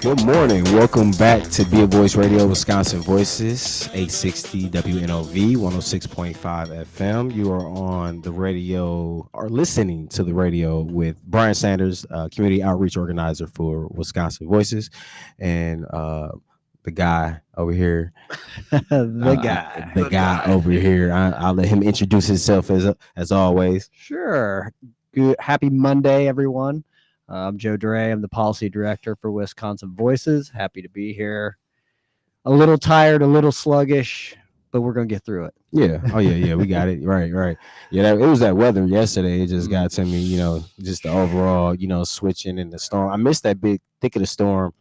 Good morning. Welcome back to Be a Voice Radio, Wisconsin Voices, 860 WNOV, 106.5 FM. You are on the radio or listening to the radio with Brian Sanders, community outreach organizer for Wisconsin Voices, and the guy over here. The guy over here. I'll let him introduce himself as always. Sure. Good. Happy Monday, everyone. I'm Joe Dre. I'm the policy director for Wisconsin Voices. Happy to be here. A little tired, a little sluggish, but we're going to get through it. Yeah. Oh, yeah. We got it. Right. Yeah, it was that weather yesterday. It just got to me, just the overall, switching in the storm. I missed that big thick of the storm.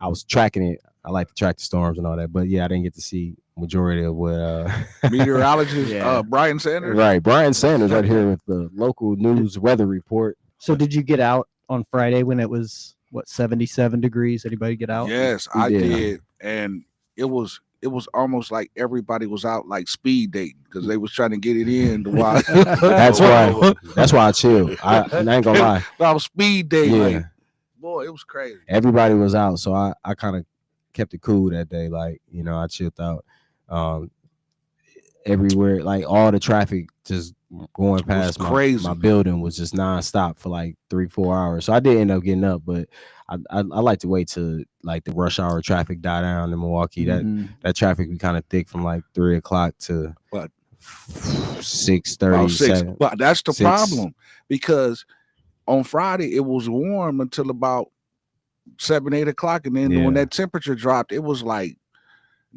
I was tracking it. I like to track the storms and all that. But, yeah, I didn't get to see majority of what meteorologist Brian Sanders. Right. Brian Sanders right here with the local news weather report. So did you get out on Friday when it was 77 degrees? Anybody get out? Yes, I did, and it was almost like everybody was out like speed dating because they was trying to get it in. That's why I chilled. I ain't gonna lie. I was speed dating. Yeah. Like, boy, it was crazy. Everybody was out, so I kind of kept it cool that day. Like, I chilled out. Everywhere, like all the traffic just going past my building was just nonstop for like 3-4 hours. So I did end up getting up, but I like to wait till like the rush hour traffic die down in Milwaukee. That traffic be kind of thick from like 3 o'clock to 6:30. But that's the problem, because on Friday it was warm until about 7-8 o'clock, and then when that temperature dropped, it was like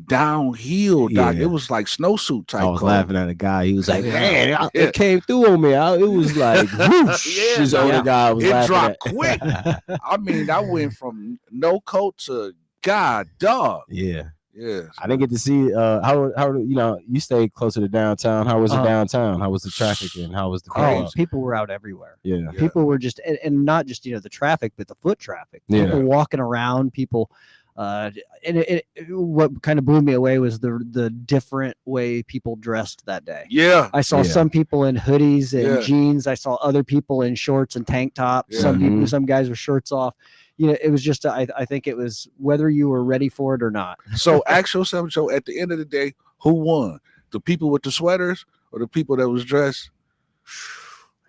downhill, Doc. It was like snowsuit type. I was laughing at a guy. He was like, "Man, it came through on me. It was like, whoosh." This older guy was laughing. It dropped quick. I mean, I went from no coat to God, dog. Yeah. Yes. I didn't get to see how you stayed closer to downtown. How was it downtown? How was the traffic and how was the crowd? People were out everywhere. Yeah. People were just and not just the traffic, but the foot traffic. People walking around, people. What kind of blew me away was the different way people dressed that day. Yeah, I saw some people in hoodies and jeans. I saw other people in shorts and tank tops. Some guys with shirts off. It was just I think it was whether you were ready for it or not. So ask yourself, Joe, at the end of the day, who won? The people with the sweaters or the people that was dressed?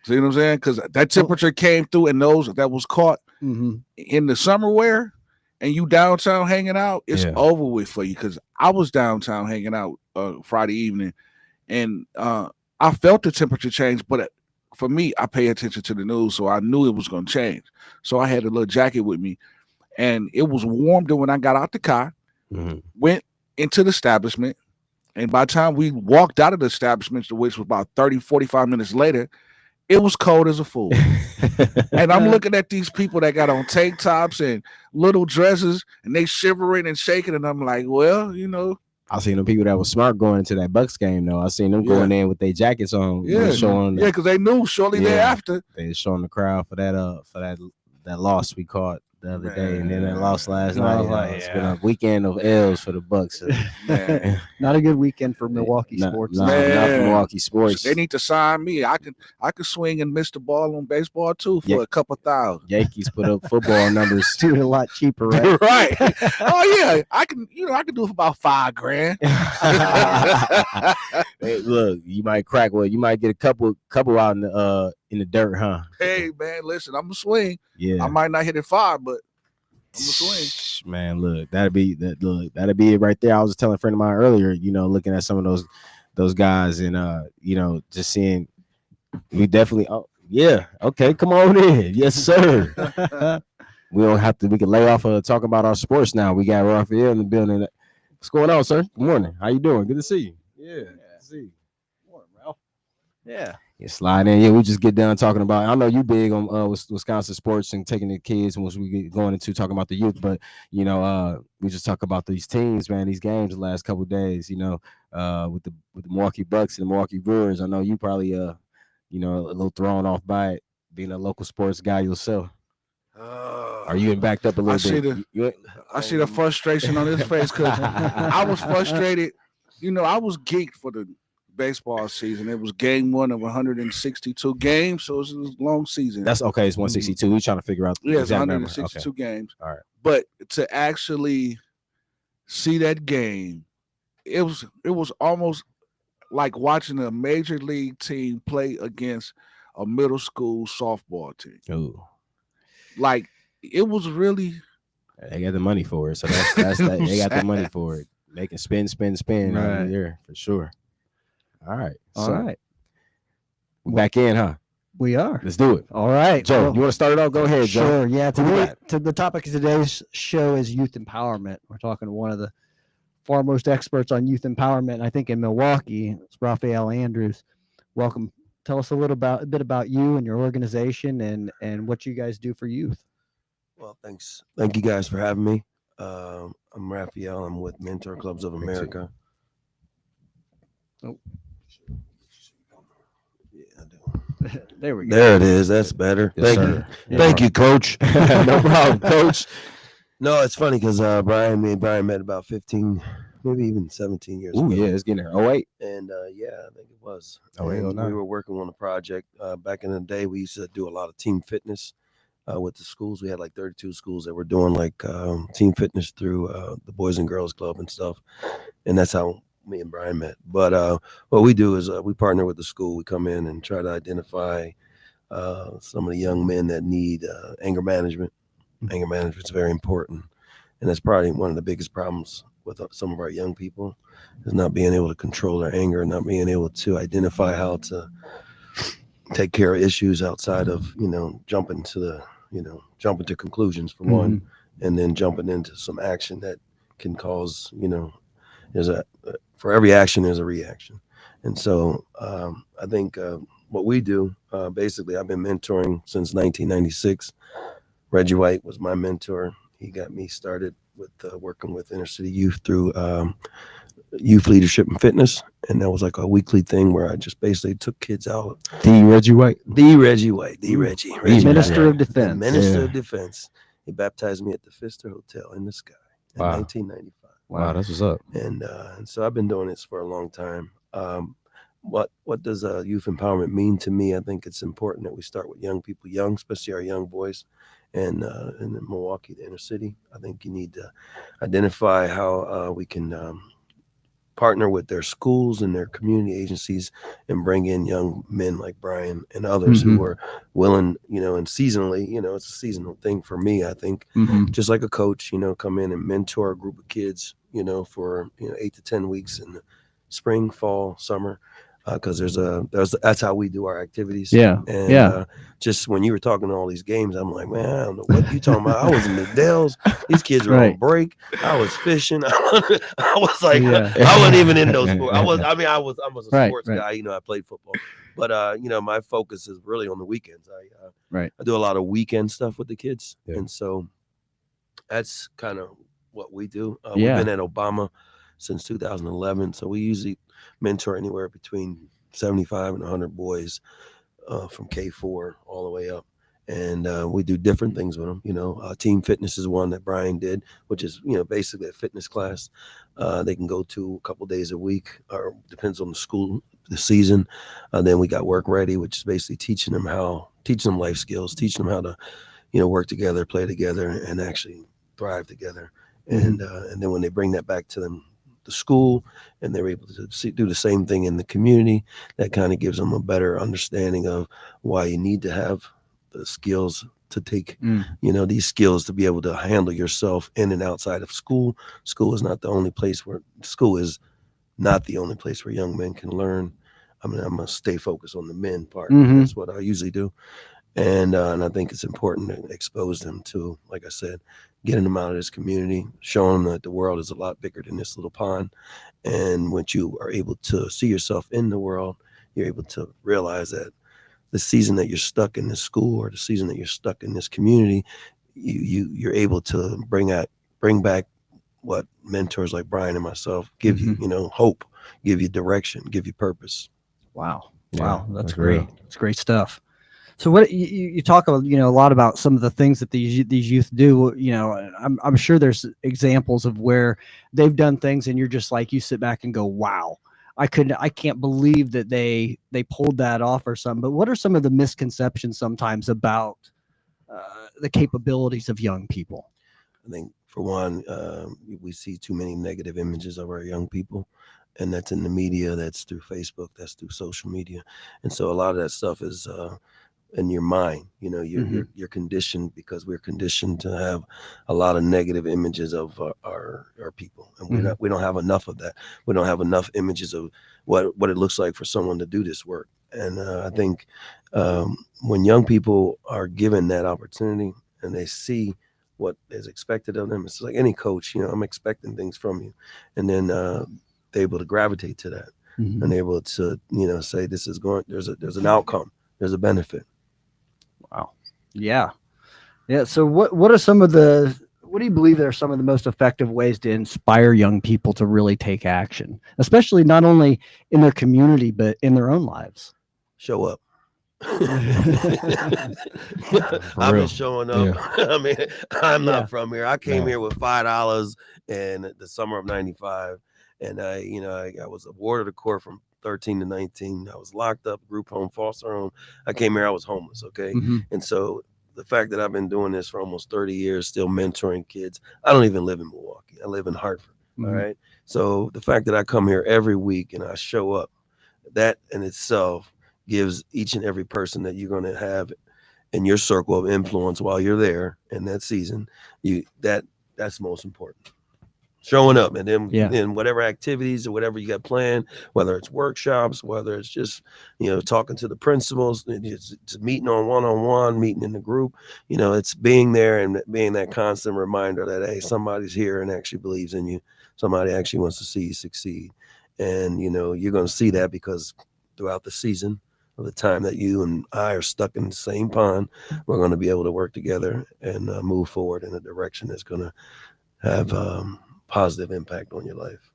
See what I'm saying? Because that temperature came through, and those that was caught in the summer wear. And you downtown hanging out, it's over with for you. Because I was downtown hanging out Friday evening, and I felt the temperature change. But for me, I pay attention to the news, so I knew it was going to change. So I had a little jacket with me, and it was warm. Then when I got out the car, went into the establishment, and by the time we walked out of the establishment, which was about 30-45 minutes later, it was cold as a fool. And I'm looking at these people that got on tank tops and little dresses, and they shivering and shaking, and I'm like, well, I seen the people that was smart going into that Bucks game though. I seen them going in with their jackets on, showing because they knew shortly thereafter they was showing the crowd for that loss we caught the other day, and then that loss last night. It's been a weekend of L's for the Bucks. Not a good weekend for Milwaukee sports. Not for Milwaukee sports. They need to sign me. I can swing and miss the ball on baseball too for a couple thousand. Yankees put up football numbers do it a lot cheaper, right? Right. Oh yeah, I can do it for about $5,000. Hey, look, you might crack you might get a couple out in the dirt, huh? Hey man, listen, I'm gonna swing. Yeah, I might not hit it far, but I'm gonna swing. Man, look, that'd be it right there. I was telling a friend of mine earlier, looking at some of those guys, and just seeing, we definitely. Oh yeah, okay, come on in, yes sir. We can lay off talk about our sports now. We got Rafeal in the building. What's going on, sir? Good morning. How you doing? Good to see you. Yeah. Good to see you. Good morning, Ralph. Yeah. Yeah, slide in. Yeah, we just get done talking about. I know you big on Wisconsin sports and taking the kids, and once we get going into talking about the youth, but we just talk about these teams, man. These games the last couple of days, with the Milwaukee Bucks and the Milwaukee Brewers. I know you probably a little thrown off by it, being a local sports guy yourself. Are you backed up a little bit? I see the frustration on his face because I was frustrated. I was geeked for the baseball season. It was game 1 of 162 games, so it was a long season. That's okay. It's 162. We're trying to figure out the Yeah, it's exact number. 162 games. All right. But to actually see that game, it was almost like watching a major league team play against a middle school softball team. Ooh. Like it was really. They got the money for it, so that's that. They got the money for it. They can spin out Right. of there for sure. All right. All So right. we back in, huh? We are. Let's do it. All right. Joe, Well, you want to start it off? Go ahead, Joe. sure. Yeah. Who we Today, the topic of today's show is youth empowerment. We're talking to one of the foremost experts on youth empowerment, I think, in Milwaukee. It's Rafeal Andrews. Welcome. Tell us a bit about you and your organization and what you guys do for youth. Well, thanks. Thank you guys for having me. I'm Rafeal. I'm with Mentor Clubs of America. Oh. Yeah, I do. There we go. There it is. That's better. Yes, Thank you. sir. Yeah. Thank you, Coach. No problem, Coach. No, it's funny because Brian met about 15, maybe even 17 years Ooh, ago. yeah, it's getting there. 08. And yeah, I think it was. Oh, And 09. we were working on a project. Back in the day, we used to do a lot of team fitness with the schools. We had like 32 schools that were doing like team fitness through the Boys and Girls Club and stuff. And that's how me and Brian met. But what we do is we partner with the school. We come in and try to identify some of the young men that need anger management. Anger management is very important. And that's probably one of the biggest problems with some of our young people is not being able to control their anger, not being able to identify how to take care of issues outside of, jumping to conclusions for one, and then jumping into some action that can cause, for every action, there's a reaction. And so I think what we do, basically, I've been mentoring since 1996. Reggie White was my mentor. He got me started with working with inner city youth through youth leadership and fitness. And that was like a weekly thing where I just basically took kids out. The Reggie White. Reggie Minister of the Defense. Minister Yeah. of Defense. He baptized me at the Pfister Hotel in the Sky in Wow. 1995. Wow, that's what's up. And so I've been doing this for a long time. What does youth empowerment mean to me? I think it's important that we start with young people, especially our young boys, and in Milwaukee, the inner city. I think you need to identify how we can partner with their schools and their community agencies and bring in young men like Brian and others who are willing, and seasonally, it's a seasonal thing for me. I think just like a coach, come in and mentor a group of kids, for 8 to 10 weeks in the spring, fall, summer, because that's how we do our activities. Yeah. And just when you were talking all these games, I'm like, man, I don't know what you talking about. I was in the Dells. These kids were on break. I was fishing. I was like, I wasn't even in those sports. I was a sports guy. I played football, but my focus is really on the weekends. I do a lot of weekend stuff with the kids, and so that's kind of what we do. We've been at Obama since 2011, so we usually mentor anywhere between 75 and 100 boys from K4 all the way up, and we do different things with them. Team fitness is one that Brian did, which is basically a fitness class they can go to a couple days a week, or depends on the season. Then we got Work Ready, which is basically teaching them life skills, teaching them how to work together, play together, and actually thrive together. And then when they bring that back to the school and they're able to do the same thing in the community, that kind of gives them a better understanding of why you need to have the skills to take, these skills to be able to handle yourself in and outside of school. School is not the only place where young men can learn. I'm going to stay focused on the men part. That's what I usually do. And I think it's important to expose them to, like I said, getting them out of this community, showing them that the world is a lot bigger than this little pond. And once you are able to see yourself in the world, you're able to realize that the season that you're stuck in this school or the season that you're stuck in this community, you're able to bring back what mentors like Brian and myself give you, hope, give you direction, give you purpose. Wow. Yeah, Wow. That's that's great. real. That's great stuff. So what you talk about, a lot about some of the things that these youth do. I'm sure there's examples of where they've done things, and you're just like, you sit back and go, wow. I can't believe that they pulled that off or something. But what are some of the misconceptions sometimes about the capabilities of young people? I think for one, we see too many negative images of our young people, and that's in the media, that's through Facebook, that's through social media, and so a lot of that stuff is in your mind. You know, you're conditioned, because we're conditioned to have a lot of negative images of our people, and we don't have enough of that. We don't have enough images of what it looks like for someone to do this work. And I think when young people are given that opportunity and they see what is expected of them, it's like any coach. You know, I'm expecting things from you, and then they're able to gravitate to that, and able to say this is going. There's an outcome. There's a benefit. Wow. Yeah. Yeah. So what are some of the, what do you believe are some of the most effective ways to inspire young people to really take action, especially not only in their community, but in their own lives? Show up. For I've real. been showing up. Yeah. I mean, I'm Yeah. not from here. I came Man. here with $5 in the summer of '95, and I was awarded a court from 13 to 19. I was locked up, group home, foster home. I came here, I was homeless. Okay, and so the fact that I've been doing this for almost 30 years, still mentoring kids. I don't even live in Milwaukee. I live in Hartford. All right. So the fact that I come here every week and I show up, that in itself gives each and every person that you're going to have in your circle of influence while you're there in that season, that's most important. Showing up, and then in whatever activities or whatever you got planned, whether it's workshops, whether it's just talking to the principals, it's meeting on one-on-one, meeting in the group, it's being there and being that constant reminder that, hey, somebody's here and actually believes in you. Somebody actually wants to see you succeed. And you're going to see that because throughout the season, of the time that you and I are stuck in the same pond, we're going to be able to work together and move forward in a direction that's going to have positive impact on your life.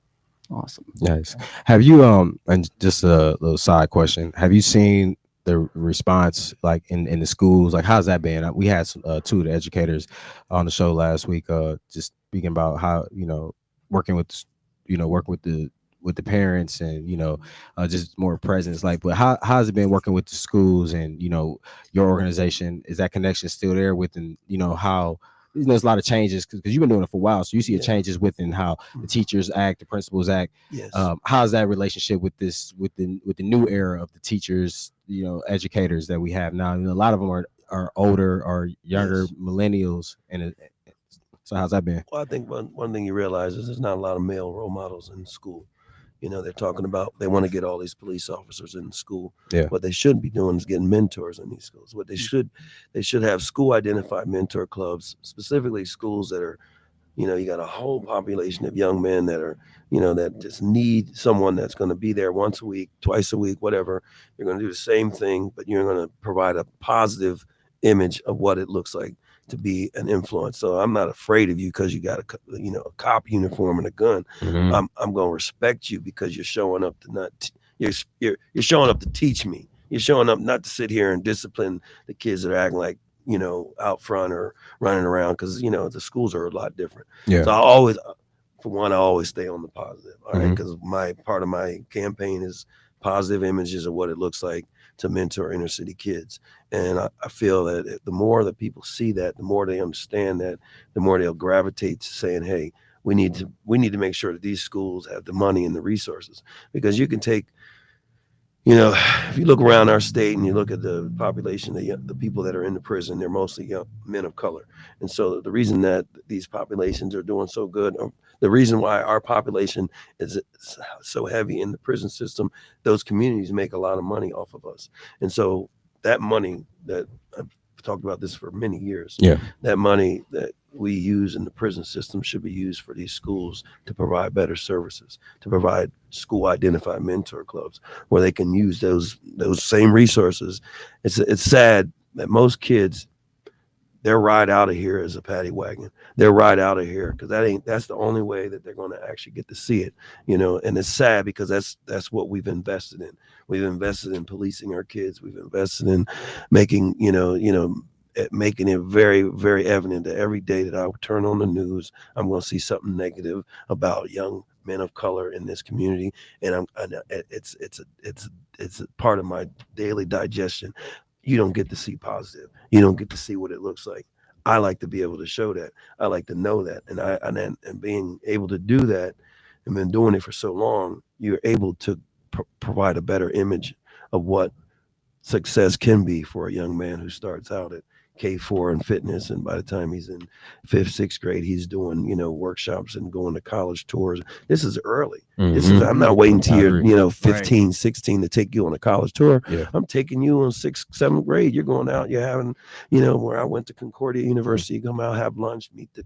Awesome. Nice. Have you and just a little side question, have you seen the response like in the schools? Like, how's that been? We had some, two of the educators on the show last week, just speaking about how working with the parents and just more presence. Like, but how's it been working with the schools and your organization? Is that connection still there within how there's a lot of changes because you've been doing it for a while, so you see the changes within how the teachers act, the principals act. Yes. How's that relationship with the new era of the teachers, educators that we have now? A lot of them are older or younger millennials, and so how's that been? Well, I think one thing you realize is there's not a lot of male role models in school. They're talking about they want to get all these police officers in school. Yeah. What they should be doing is getting mentors in these schools. What they should have school identified mentor clubs, specifically schools that are, you got a whole population of young men that are, that just need someone that's going to be there once a week, twice a week, whatever. You're going to do the same thing, but you're going to provide a positive image of what it looks like to be an influence. So I'm not afraid of you because you got a cop uniform and a gun. Mm-hmm. I'm going to respect you because you're showing up to you're showing up to teach me. You're showing up not to sit here and discipline the kids that are acting like out front or running around, because the schools are a lot different. Yeah. So I always stay on the positive. All right, because part of my campaign is positive images of what it looks like to mentor inner city kids. And I feel that the more that people see that, the more they understand that, the more they'll gravitate to saying, hey, we need to make sure that these schools have the money and the resources. Because you can take, if you look around our state and you look at the population, the people that are in the prison, they're mostly young men of color. And so the reason that these populations are doing so good, the reason why our population is so heavy in the prison system, those communities make a lot of money off of us. And so that money that I've talked about this for many years, that money that we use in the prison system should be used for these schools to provide better services, to provide school identified mentor clubs where they can use those same resources. It's sad that most kids, their ride out of here is a paddy wagon. Their ride out of here because that's the only way that they're going to actually get to see it, and it's sad because that's what we've invested in. We've invested in policing our kids. We've invested in making making it very, very evident that every day that I turn on the news, I'm going to see something negative about young men of color in this community, and it's a part of my daily digestion. You don't get to see positive. You don't get to see what it looks like. I like to be able to show that. I like to know that, and being able to do that, and been doing it for so long, you're able to provide a better image of what success can be for a young man who starts out at K4 in fitness, and by the time he's in fifth, sixth grade, he's doing workshops and going to college tours. This is early. This is I'm not waiting till you're 15, 16 to take you on a college tour. Yeah. I'm taking you on sixth, seventh grade. You're going out. You're having where I went to Concordia University. You come out, have lunch, meet the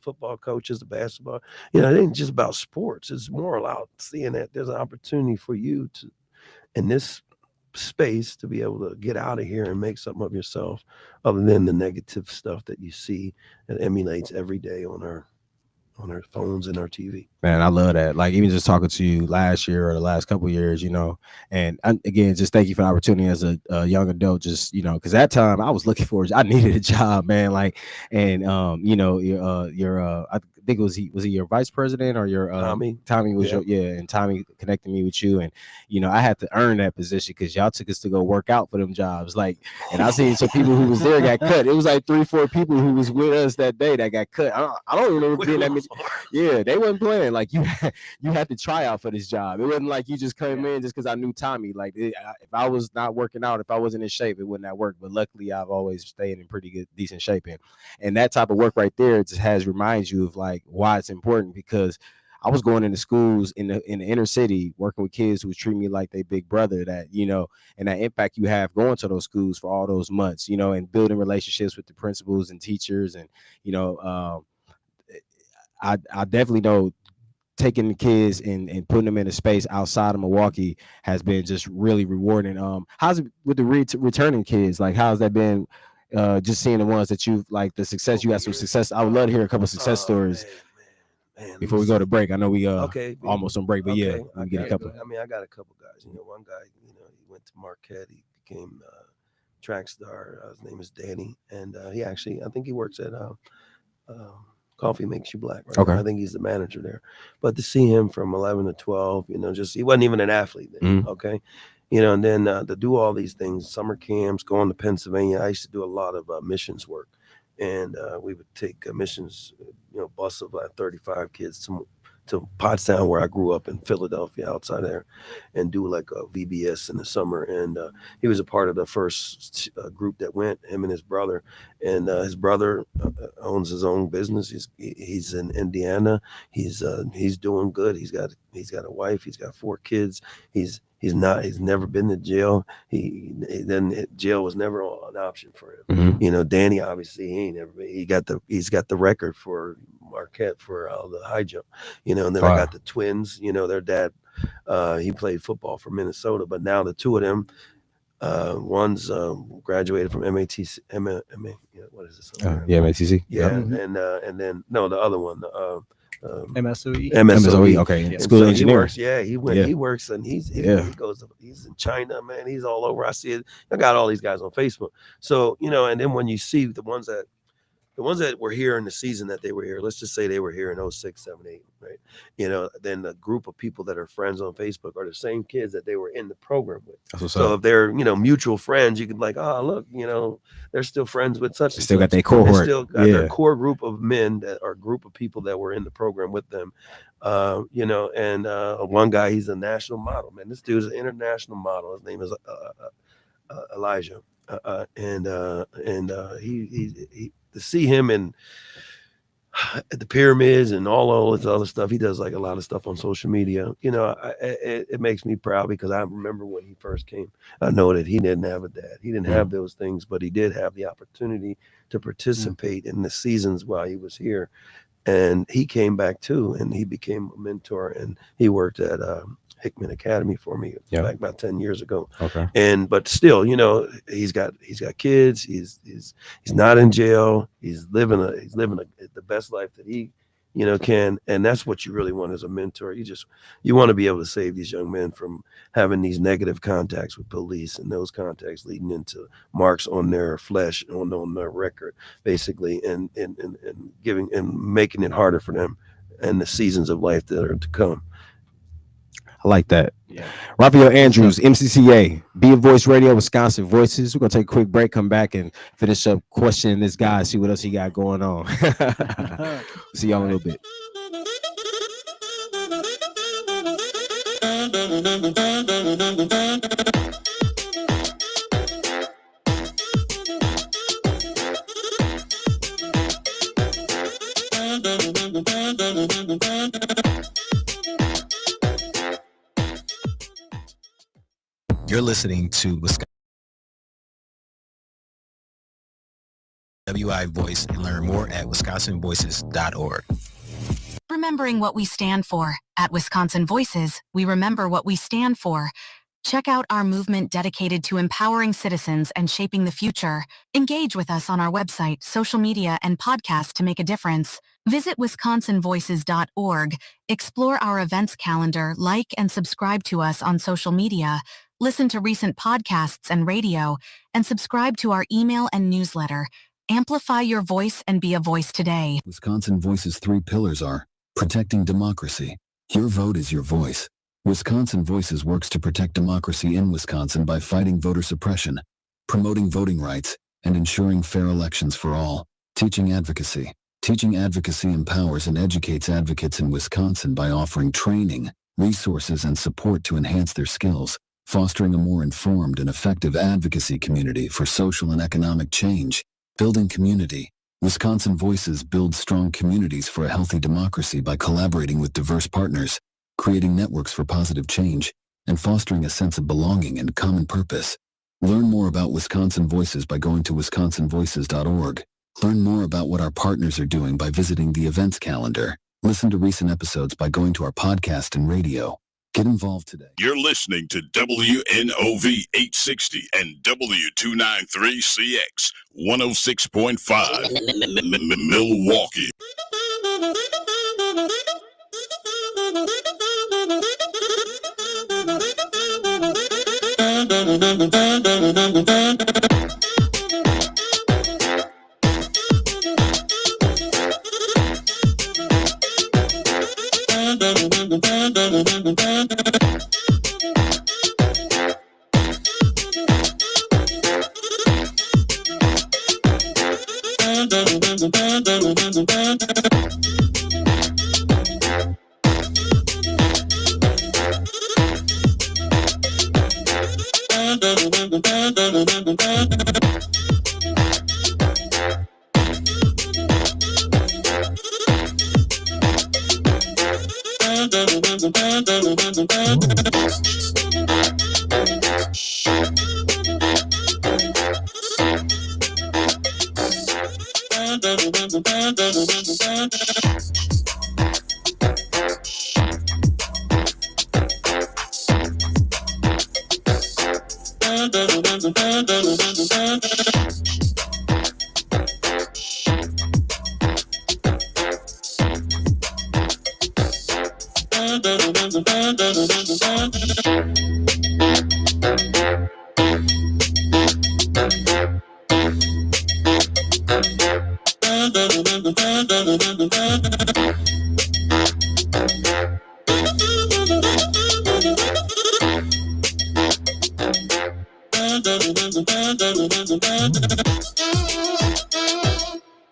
football coaches, the basketball. It ain't just about sports. It's more about seeing that there's an opportunity for you to, in this space, to be able to get out of here and make something of yourself, other than the negative stuff that you see that emulates every day on our phones and our TV. Man, I love that. Like, even just talking to you last year or the last couple of years, and again, just thank you for the opportunity as a young adult. Just because that time I was looking for, I needed a job, man. Like, and I think was he your vice president or your Tommy was and Tommy connected me with you, and I had to earn that position because y'all took us to go work out for them jobs. Like, and I seen some people who was there got cut. It was like 3-4 people who was with us that day that got cut. I don't even remember being that many. Yeah, they wasn't playing. Like, you had to try out for this job. It wasn't like you just came in just because I knew Tommy. Like, if I was not working out, if I wasn't in shape, it wouldn't have worked. But luckily, I've always stayed in pretty good, decent shape. And that type of work right there just reminds you of like why it's important, because I was going into schools in the inner city, working with kids who was treating me like they big brother. That and that impact you have going to those schools for all those months, and building relationships with the principals and teachers, and I definitely know taking the kids and putting them in a space outside of Milwaukee has been just really rewarding. How's it with the returning kids? Like, how's that been? Just seeing the ones that you've like the success you had some success. I would love to hear a couple of success stories. Man, before we go to break. I know we almost on break, but we get a couple. I got a couple guys. One guy, he went to Marquette. He became track star. His name is Danny, and he actually, I think he works at Coffee Makes You Black, right? Okay. I think he's the manager there. But to see him from 11 to 12, just he wasn't even an athlete then, okay? And then to do all these things, summer camps, going to Pennsylvania. I used to do a lot of missions work, and we would take missions, bus of like 35 kids to Pottstown, where I grew up in Philadelphia, outside there, and do like a VBS in the summer. And he was a part of the first group that went, him and his brother. And his brother owns his own business. He's in Indiana. He's doing good. He's got a wife. He's got 4 kids. He's never been to jail. Jail was never an option for him. Danny, obviously, he's got the record for Marquette for the high jump, and then I got the twins, their dad, he played football for Minnesota, but now the two of them, one's graduated from MATC, what is this? MATC. Yeah. And then no, the other one, MSOE. Okay. School of engineering. He works, and he goes, he's in China, man. He's all over. I see it. I got all these guys on Facebook. So, and then when you see the ones that were here in the season that they were here, let's just say they were here in 06, 7, 8, right? Then the group of people that are friends on Facebook are the same kids that they were in the program with. So if they're, mutual friends, you can like, oh, look, they're still friends with such and still such. Got their cohort. They still got their core group of men that are a group of people that were in the program with them. And one guy, he's a national model, man. This dude's an international model. His name is Elijah. He to see him at the pyramids and all this other stuff, he does like a lot of stuff on social media. It makes me proud, because I remember when he first came, I know that he didn't have a dad. He didn't have those things, but he did have the opportunity to participate in the seasons while he was here. And he came back too, and he became a mentor, and he worked at Hickman Academy for me back about 10 years ago. Okay. But still, he's got kids. He's not in jail. He's living the best life that he can. And that's what you really want as a mentor. You want to be able to save these young men from having these negative contacts with police, and those contacts leading into marks on their flesh, on their record, basically, and giving and making it harder for them and the seasons of life that are to come. I like that. Yeah. Rafeal Andrews, MCCA, Be a Voice Radio, Wisconsin Voices. We're gonna take a quick break, come back, and finish up questioning this guy, see what else he got going on. See y'all in a little bit. You're listening to Wisconsin WI Voice, and learn more at wisconsinvoices.org. Remembering what we stand for. At Wisconsin Voices, we remember what we stand for. Check out our movement dedicated to empowering citizens and shaping the future. Engage with us on our website, social media, and podcast to make a difference. Visit wisconsinvoices.org. Explore our events calendar, like and subscribe to us on social media. Listen to recent podcasts and radio, and subscribe to our email and newsletter. Amplify your voice and be a voice today. Wisconsin Voice's 3 pillars are protecting democracy. Your vote is your voice. Wisconsin Voices works to protect democracy in Wisconsin by fighting voter suppression, promoting voting rights, and ensuring fair elections for all. Teaching advocacy. Teaching advocacy empowers and educates advocates in Wisconsin by offering training, resources, and support to enhance their skills, fostering a more informed and effective advocacy community for social and economic change. Building community. Wisconsin Voices builds strong communities for a healthy democracy by collaborating with diverse partners, creating networks for positive change, and fostering a sense of belonging and common purpose. Learn more about Wisconsin Voices by going to wisconsinvoices.org. Learn more about what our partners are doing by visiting the events calendar. Listen to recent episodes by going to our podcast and radio. Get involved today. You're listening to WNOV 860 and W293CX 106.5 Milwaukee.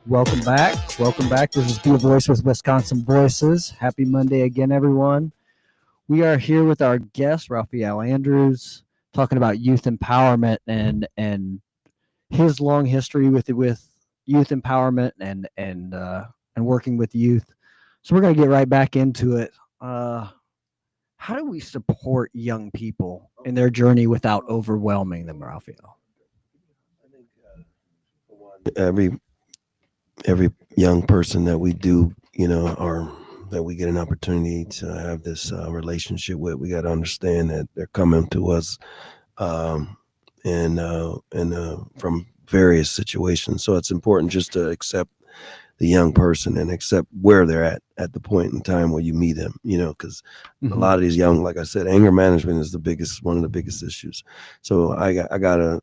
Welcome back. Welcome back. This is Be a Voice with Wisconsin Voices. Happy Monday again, everyone. We are here with our guest, Rafeal Andrews, talking about youth empowerment and his long history with youth empowerment and working with youth. So we're going to get right back into it. How do we support young people in their journey without overwhelming them, Rafeal? Every young person that we do, or that we get an opportunity to have this relationship with, we got to understand that they're coming to us and from various situations. So it's important just to accept the young person and accept where they're at the point in time where you meet them, because a lot of these young, like I said, anger management is one of the biggest issues. So I got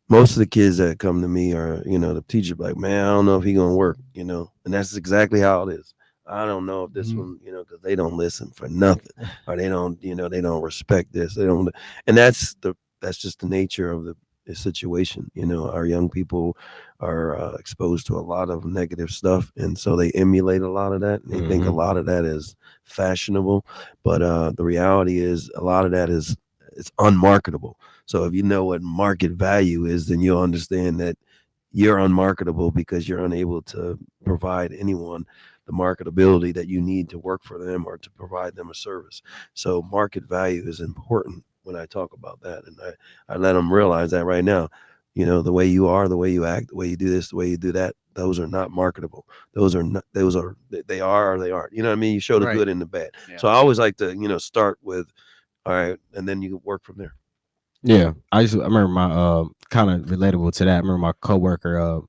most of the kids that come to me are, the teacher like, man, I don't know if he's going to work, and that's exactly how it is. I don't know if this one, because they don't listen for nothing, or they don't, they don't respect this. They don't, and that's just the nature of the situation. Our young people are exposed to a lot of negative stuff, and so they emulate a lot of that. And they think a lot of that is fashionable, but the reality is a lot of that is it's unmarketable. So if you know what market value is, then you'll understand that you're unmarketable because you're unable to provide anyone the marketability that you need to work for them or to provide them a service. So market value is important when I talk about that. And I let them realize that right now, the way you are, the way you act, the way you do this, the way you do that, those are not marketable. Those are, they are or they aren't. You know what I mean? You show the good and the bad. Yeah. So I always like to, start with, all right, and then you work from there. Yeah, I remember my kind of relatable to that. I remember my coworker,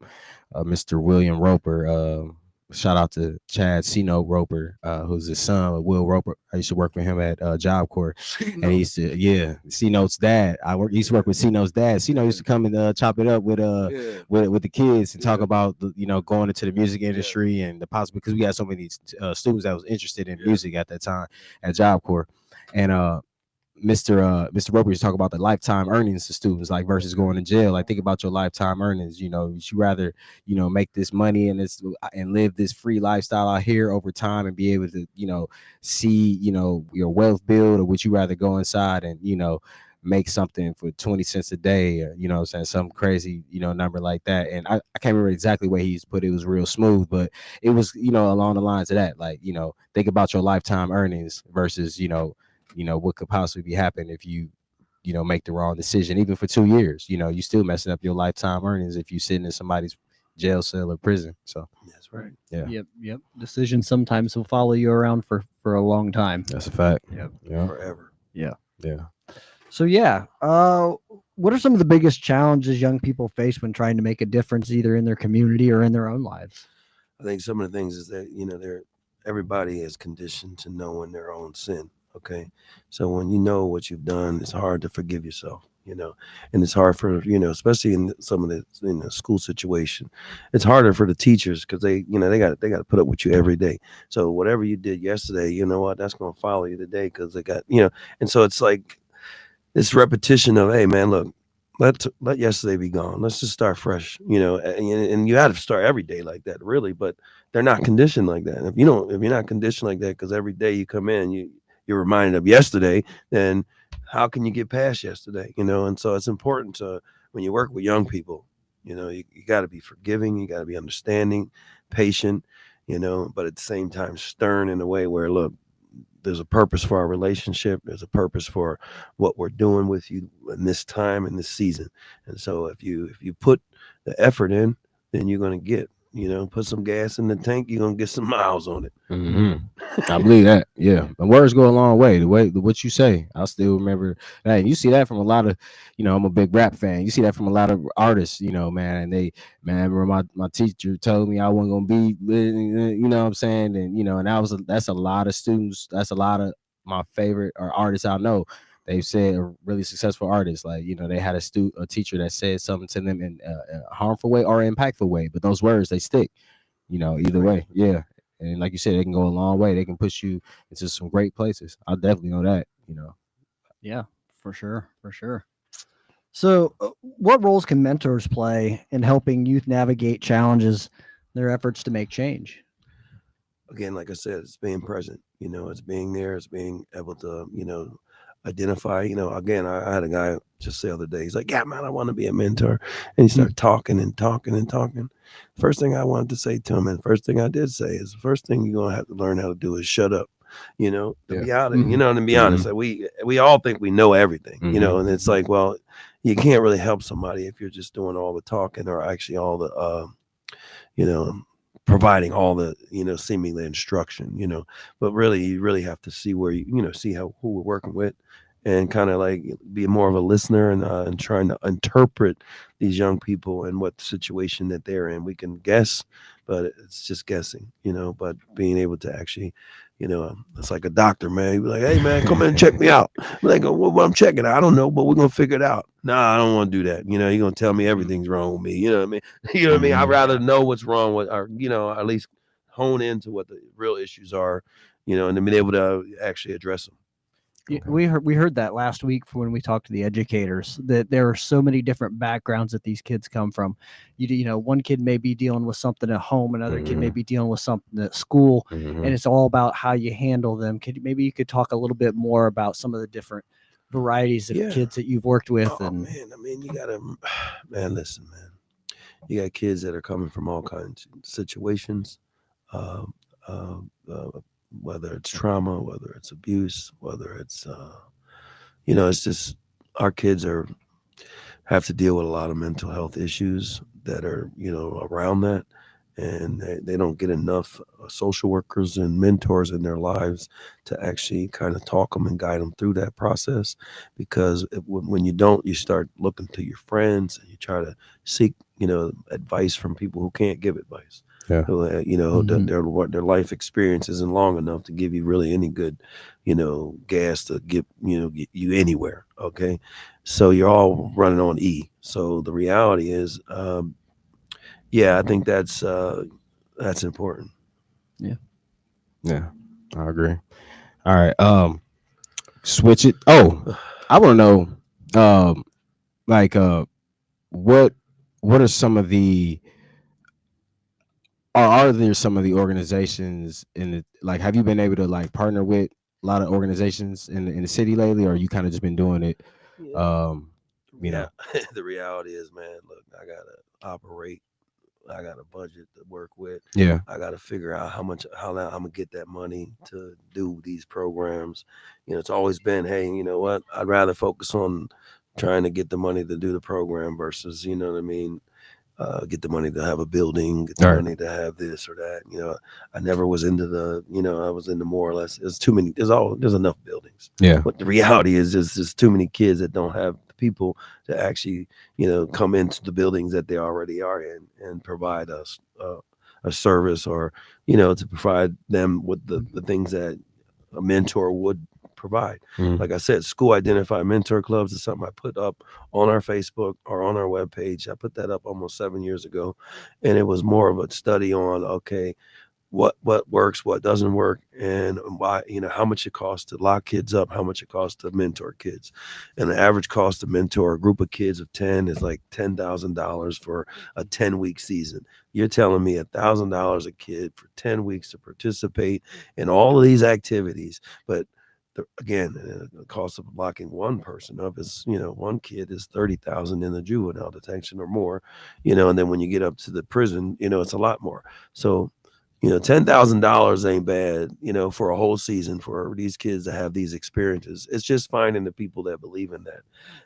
Mr. William Roper. Shout out to Chad C-Note Roper, who's his son of Will Roper. I used to work with him at Job Corps, and he used to C-Note's dad. He used to work with C-Note's dad. C-Note used to come and chop it up with the kids and talk about going into the music industry and the possible, because we had so many students that was interested in music at that time at Job Corps, and Mr. Roper is talking about the lifetime earnings to students, like versus going to jail. Like, think about your lifetime earnings. Would you rather, make this money and live this free lifestyle out here over time and be able to, see, your wealth build, or would you rather go inside and, make something for 20 cents a day, or, what I'm saying, some crazy, number like that. And I can't remember exactly where he's put it. It was real smooth, but it was, along the lines of that, like, think about your lifetime earnings versus, what could possibly be happening if you make the wrong decision, even for 2 years. You still messing up your lifetime earnings if you sitting in somebody's jail cell or prison. So that's right. Yeah. Yep. Decisions sometimes will follow you around for a long time. That's a fact. Yep. Yeah. Forever. Yeah. So what are some of the biggest challenges young people face when trying to make a difference, either in their community or in their own lives? I think some of the things is that everybody is conditioned to knowing their own sin. Okay, so when you know what you've done, it's hard to forgive yourself, and it's hard for, especially in some of the school situation, it's harder for the teachers because they got to put up with you every day. So whatever you did yesterday, that's going to follow you today because they got, and so it's like this repetition of, hey man, look, let yesterday be gone. Let's just start fresh, and you have to start every day like that, really. But they're not conditioned like that. And if you're not conditioned like that, because every day you come in, you're reminded of yesterday, then how can you get past yesterday? And so it's important to, when you work with young people, you got to be forgiving, you got to be understanding, patient, but at the same time stern in a way where, look, there's a purpose for our relationship. There's a purpose for what we're doing with you in this time and this season. And so if you put the effort in, then you're going to get, put some gas in the tank, you're going to get some miles on it. I believe that. Yeah. The words go a long way. What you say, I still remember that. And you see that from a lot of, I'm a big rap fan. You see that from a lot of artists, man. And I remember my teacher told me I wasn't going to be, what I'm saying? And, and that's a lot of students. That's a lot of my favorite artists I know. They've said a really successful artists, like, they had a teacher that said something to them in a harmful way or impactful way, but those words, they stick, either way. Yeah. And like you said, they can go a long way. They can push you into some great places. I definitely know that, Yeah, for sure. So what roles can mentors play in helping youth navigate challenges, their efforts to make change? Again, like I said, it's being present, it's being there, it's being able to, identify, again, I had a guy just the other day, he's like, yeah, man, I want to be a mentor. And he started talking and talking and talking. First thing I wanted to say to him, and first thing I did say is, the first thing you're going to have to learn how to do is shut up, to be out, and to be honest, like we all think we know everything, and it's like, well, you can't really help somebody if you're just doing all the talking or actually all the, providing all the, seemingly instruction, but really, you really have to see where see who we're working with, and kind of like be more of a listener and trying to interpret these young people and what situation that they're in. We can guess, but it's just guessing, but being able to actually, it's like a doctor, man. You'd be like, hey man, come in and check me out. I'm like, well, I'm checking. I don't know, but we're going to figure it out. Nah, I don't want to do that. You're going to tell me everything's wrong with me. You know what I mean? I'd rather know what's wrong with, or, at least hone into what the real issues are, and then being able to actually address them. Okay. We heard that last week when we talked to the educators, that there are so many different backgrounds that these kids come from. One kid may be dealing with something at home, another kid may be dealing with something at school, and it's all about how you handle them. Maybe you could talk a little bit more about some of the different varieties of kids that you've worked with. Man, I mean, you gotta, man, listen, man, you got kids that are coming from all kinds of situations, uh, uh, uh, whether it's trauma, whether it's abuse, whether it's it's just our kids have to deal with a lot of mental health issues that are around that, and they don't get enough social workers and mentors in their lives to actually kind of talk them and guide them through that process, because when you don't, you start looking to your friends and you try to seek advice from people who can't give advice. Yeah. Their life experience isn't long enough to give you really any good gas to get you anywhere. Okay, so you're all running on E. So the reality is I think that's important. Yeah, I agree. All right, switch it. Oh, I want to know, like, what are some of the are there some of the organizations in the, like, have you been able to like partner with a lot of organizations in the city lately, or you kind of just been doing it? The reality is, man, look, I gotta operate. I got a budget to work with. Yeah. I got to figure out how I'm gonna get that money to do these programs. It's always been, hey, you know what? I'd rather focus on trying to get the money to do the program versus, you know what I mean, get the money to have a building, get the money to have this or that. I never was into I was into more or less. There's too many. There's enough buildings. Yeah. But the reality is, there's too many kids that don't have the people to actually, come into the buildings that they already are in and provide us a service, or to provide them with the things that a mentor would provide. Like I said, school identified mentor clubs is something I put up on our Facebook or on our webpage. I put that up almost 7 years ago, and it was more of a study on, okay, what works, what doesn't work, and why, how much it costs to lock kids up, how much it costs to mentor kids. And the average cost to mentor a group of kids of 10 is like $10,000 for a 10-week season. You're telling me $1,000 a kid for 10 weeks to participate in all of these activities, but again, the cost of locking one person up is, one kid is 30,000 in the juvenile detention or more, and then when you get up to the prison, it's a lot more. So, $10,000 ain't bad, for a whole season for these kids to have these experiences. It's just finding the people that believe in that,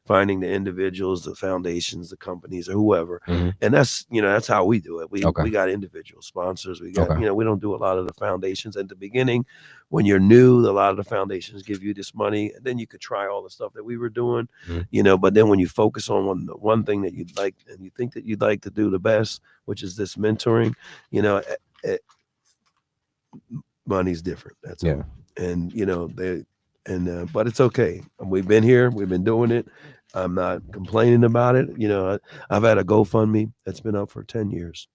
finding the individuals, the foundations, the companies, or whoever. And that's how we do it. We got individual sponsors. We got, we don't do a lot of the foundations at the beginning. When you're new, a lot of the foundations give you this money, and then you could try all the stuff that we were doing, but then when you focus on one thing that you'd like, and you think that you'd like to do the best, which is this mentoring, money's different. That's all. And but it's okay. We've been here, we've been doing it. I'm not complaining about it. I've had a GoFundMe that's been up for 10 years.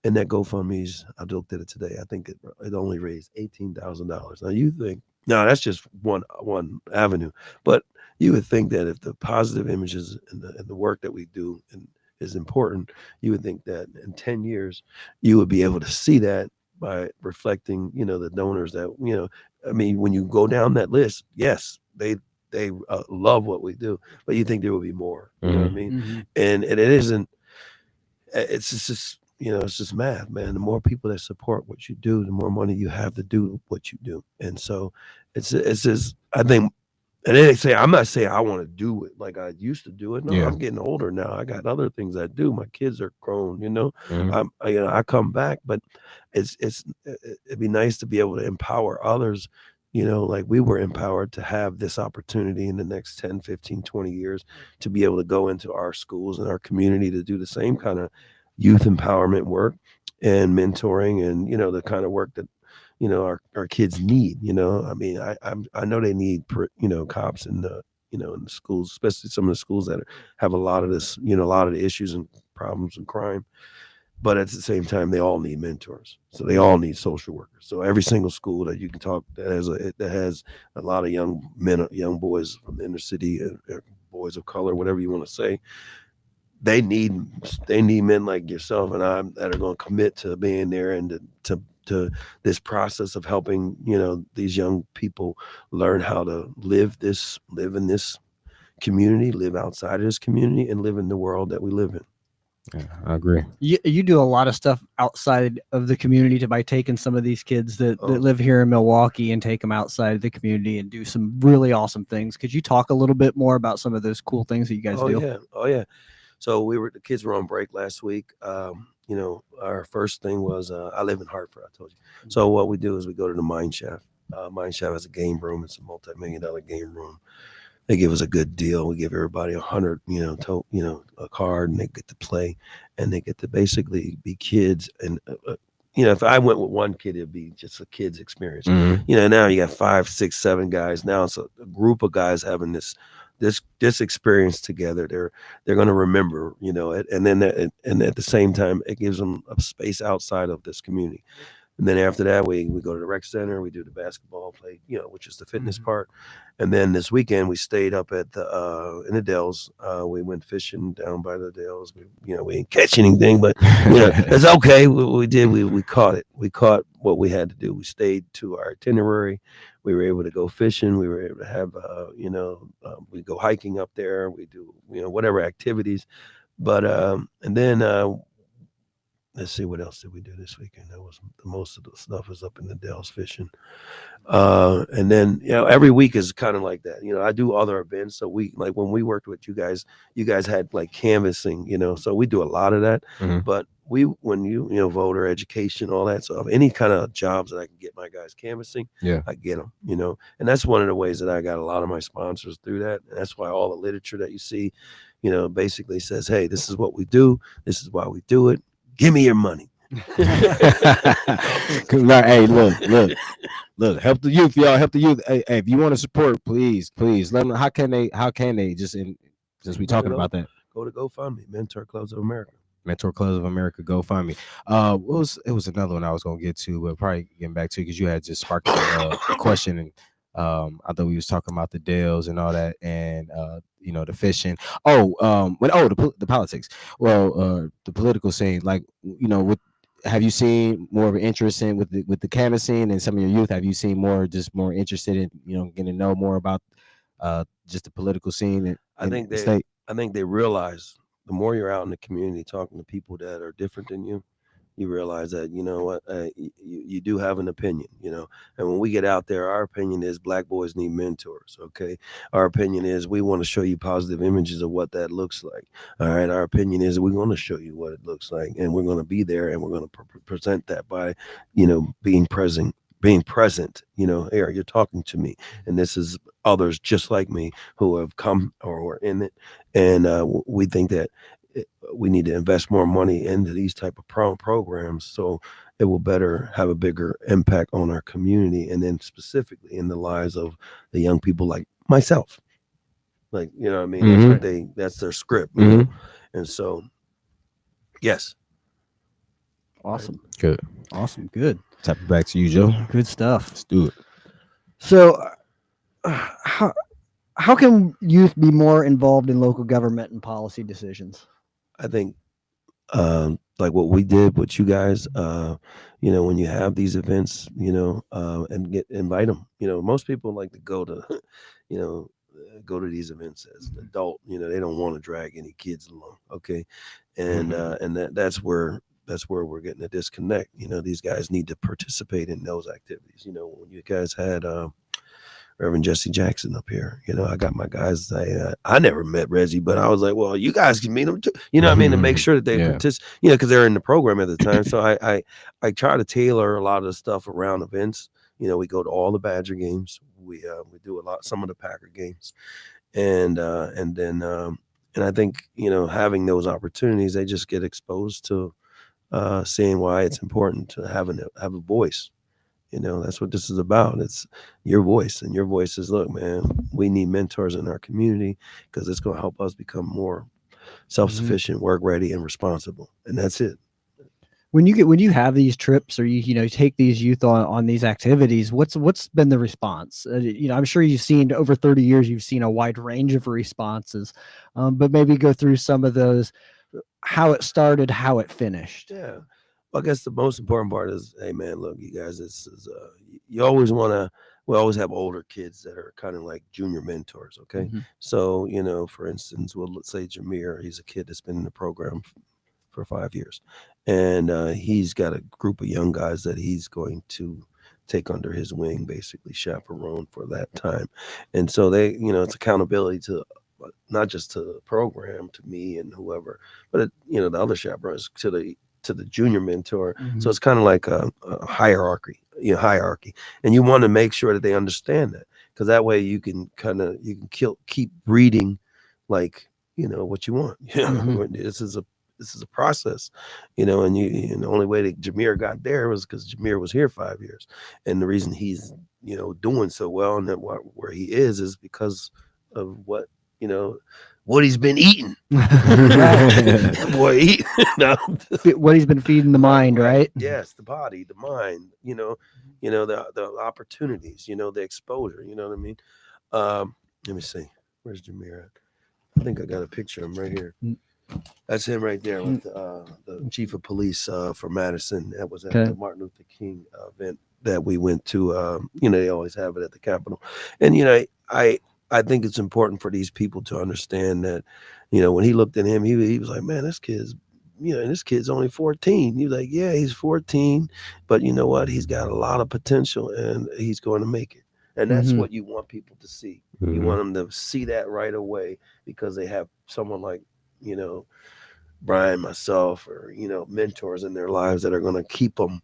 And that GoFundMe's, I looked at it today, I think it only raised $18,000. Now you think, no, that's just one avenue. But you would think that if the positive images and the work that we do is important, you would think that in 10 years you would be able to see that by reflecting, the donors that, I mean, when you go down that list, yes, they love what we do, but you think there will be more, you know what I mean? And it isn't, it's just, it's just math, man. The more people that support what you do, the more money you have to do what you do. And so it's just, I think, and then they say, I'm not saying I want to do it like I used to do it. No, I'm getting older now. I got other things I do. My kids are grown, I come back, but it'd be nice to be able to empower others, like we were empowered to have this opportunity in the next 10, 15, 20 years to be able to go into our schools and our community to do the same kind of youth empowerment work and mentoring and, the kind of work that, our kids need, I mean, I know they need, cops in the, in the schools, especially some of the schools that have a lot of this, a lot of the issues and problems and crime. but at the same time, they all need mentors. So they all need social workers. So every single school that you can talk that has a lot of young men, young boys from the inner city, boys of color, whatever you want to say, they need men like yourself and I that are going to commit to being there and to this process of helping these young people learn how to live in this community, live outside of this community, and live in the world that we live in. Yeah, I agree. You do a lot of stuff outside of the community by taking some of these kids that live here in Milwaukee and take them outside of the community and do some really awesome things. Could you talk a little bit more about some of those cool things that you guys do? Oh yeah. So the kids were on break last week. Our first thing was I live in Hartford, I told you. So what we do is we go to the Mine Shaft. Mine Shaft has a game room. It's a multi-million-dollar game room. They give us a good deal. We give everybody $100, a card, and they get to play, and they get to basically be kids. And if I went with one kid, it'd be just a kid's experience. Mm-hmm. Now you got 5, 6, 7 guys. Now it's a group of guys having this experience together. They're going to remember, and then and at the same time, it gives them a space outside of this community. And then after that, we go to the rec center. We do the basketball play, which is the fitness part. And then this weekend we stayed up at the in the Dells. We went fishing down by the Dells. We didn't catch anything, but it's okay. We did. We caught it. We caught what we had to do. We stayed to our itinerary. We were able to go fishing. We were able to have we go hiking up there. We do whatever activities. But and then. Let's see, what else did we do this weekend? That was most of the stuff is up in the Dells fishing. And then, every week is kind of like that. I do other events. So like when we worked with you guys had like canvassing, so we do a lot of that. Mm-hmm. But when you voter education, all that stuff, any kind of jobs that I can get my guys canvassing, I get them, and that's one of the ways that I got a lot of my sponsors through that. And that's why all the literature that you see, basically says, hey, this is what we do. This is why we do it. Give me your money. Hey, look, help the youth, y'all. Help the youth. Hey, if you want to support, please let them. How can they since we talking about that? Go to GoFundMe, Mentor Clubs of America. Mentor Clubs of America, GoFundMe. It was another one I was gonna get to, but probably getting back to because you had just sparked a question, and I thought we was talking about the Dells and all that, and the fishing. The politics. Well, the political scene, like have you seen more of an interest in with the canvassing and some of your youth? Have you seen more interested in getting to know more about just the political scene? I think they realize the more you're out in the community talking to people that are different than you, you realize that you do have an opinion, and when we get out there, our opinion is Black boys need mentors. Okay, our opinion is we want to show you positive images of what that looks like. All right, our opinion is we're going to show you what it looks like, and we're going to be there, and we're going to present that by being present. Here you're talking to me, and this is others just like me who have come or were in it, and we think that we need to invest more money into these type of programs so it will better have a bigger impact on our community, and then specifically in the lives of the young people like myself. Like, what I mean? Mm-hmm. That's their script. And so, yes. Awesome. Good. Awesome. Good. Tap it back to you, Joe. Good stuff. Let's do it. So, how can youth be more involved in local government and policy decisions? I think, like what we did with you guys, when you have these events, and invite them. Most people like to go to, go to these events as an adult. They don't want to drag any kids along. Okay, and that's where we're getting a disconnect. These guys need to participate in those activities. When you guys had Reverend Jesse Jackson up here, I got my guys. I never met Reggie, but I was like, well, you guys can meet him too. What I mean, to make sure that they participate. Because they're in the program at the time. So I try to tailor a lot of the stuff around events. We go to all the Badger games. We do some of the Packer games, and I think having those opportunities, they just get exposed to seeing why it's important to have a voice. That's what this is about. It's your voice, and your voice is, look, man, we need mentors in our community because it's going to help us become more self-sufficient, work ready, and responsible. And that's it. When you have these trips or you take these youth on these activities, what's been the response? I'm sure you've seen over 30 years, you've seen a wide range of responses, but maybe go through some of those, how it started, how it finished. Yeah. Well, I guess the most important part is, hey man, look, you guys, you always want to. We always have older kids that are kind of like junior mentors. Okay, so for instance, well, let's say Jameer, he's a kid that's been in the program for 5 years, and he's got a group of young guys that he's going to take under his wing, basically chaperone for that time, and so they, it's accountability to not just to the program, to me and whoever, but the other chaperones to the junior mentor. So it's kind of like a hierarchy, and you want to make sure that they understand that, because that way you can keep reading, like what you want. This is a process, and the only way that Jameer got there was because Jameer was here 5 years, and the reason he's doing so well and that where he is because of what he's been eating. Boy, what he's been feeding the mind, right? Yes, the body, the mind, the opportunities, the exposure, you know what I mean? Let me see. Where's Jameer at? I think I got a picture of him right here. That's him right there with the chief of police for Madison. That was at the Martin Luther King event that we went to. They always have it at the Capitol. And, I think it's important for these people to understand that, when he looked at him, he was like, man, this kid's only 14. He was like, yeah, he's 14, but you know what? He's got a lot of potential and he's going to make it. And that's what you want people to see. You want them to see that right away, because they have someone like, Brian, myself, or, mentors in their lives that are going to keep them,